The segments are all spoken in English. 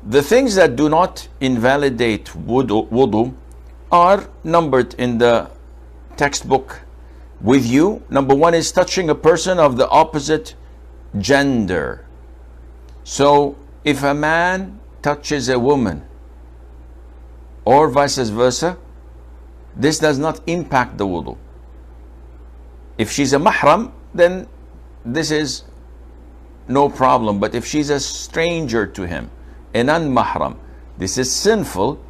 the things that do not invalidate wudu are numbered in the textbook with you. Number one is touching a person of the opposite gender. So if a man touches a woman or vice versa, this does not impact the wudu. If she's a mahram, then this is no problem. But if she's a stranger to him, an un-mahram, this is sinful,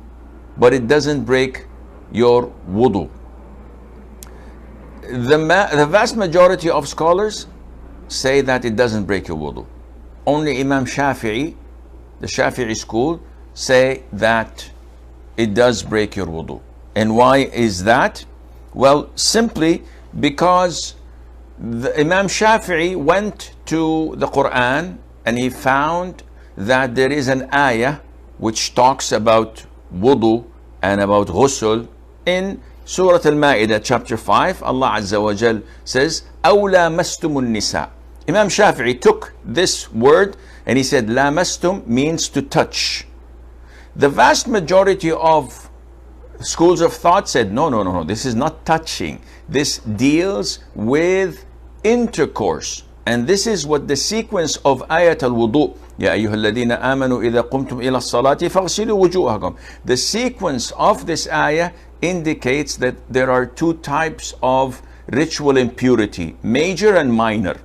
but it doesn't break your wudu. The vast majority of scholars say that it doesn't break your wudu. Only Imam Shafi'i, the Shafi'i school, say that it does break your wudu. And why is that? Well, simply because Imam Shafi'i went to the Quran and he found that there is an ayah which talks about wudu and about ghusl. In Surah Al-Ma'idah chapter 5, Allah Azza wa Jal says, أَوْ لَامَسْتُمُ النِّسَاءِ. Imam Shafi'i took this word and he said, lamastum means to touch. The vast majority of schools of thought said, no, this is not touching. This deals with intercourse. And this is what the sequence of ayat al-wudu. Ya ayyuhalladhina amanu idha qumtum ila salati faghsilu wujuhakum. The sequence of this ayah indicates that there are two types of ritual impurity, major and minor.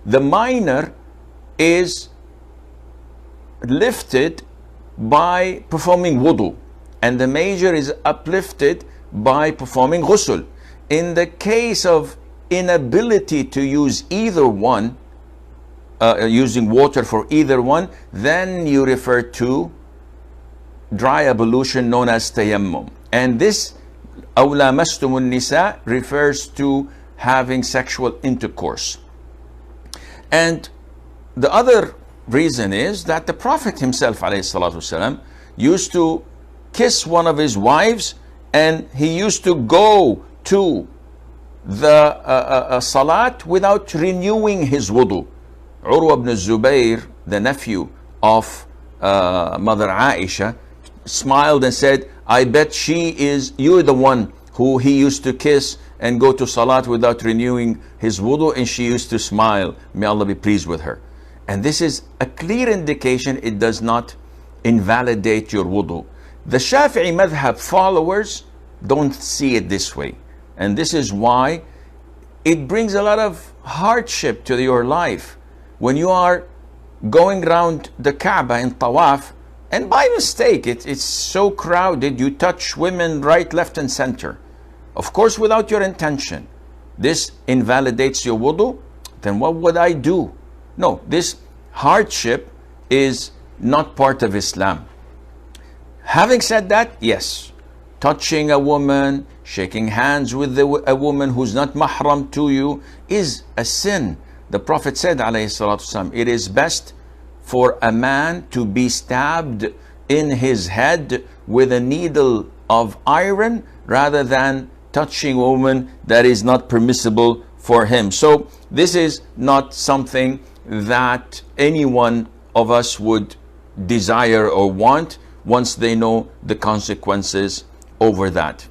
The minor is lifted by performing wudu, and the major is uplifted by performing ghusl. In the case of inability to use either one, using water for either one, then you refer to dry ablution known as tayammum. And this أَوْ لَامَسْتُمُ النِّسَاءِ refers to having sexual intercourse. And the other reason is that the Prophet himself ﷺ used to kiss one of his wives, and he used to go to the salat without renewing his wudu. Urwa ibn Zubayr, the nephew of Mother Aisha, smiled and said, I bet you're the one who he used to kiss and go to salat without renewing his wudu. And she used to smile. May Allah be pleased with her. And this is a clear indication it does not invalidate your wudu. The Shafi'i madhab followers don't see it this way. And this is why it brings a lot of hardship to your life. When you are going around the Kaaba in tawaf, and by mistake, it's so crowded, you touch women right, left, and center. Of course, without your intention. This invalidates your wudu. Then what would I do? No, this hardship is not part of Islam. Having said that, yes, touching a woman, shaking hands with a woman who's not mahram to you is a sin. The Prophet said, alayhi salatu wasalam, it is best for a man to be stabbed in his head with a needle of iron rather than touching a woman that is not permissible for him. So this is not something that any one of us would desire or want once they know the consequences over that.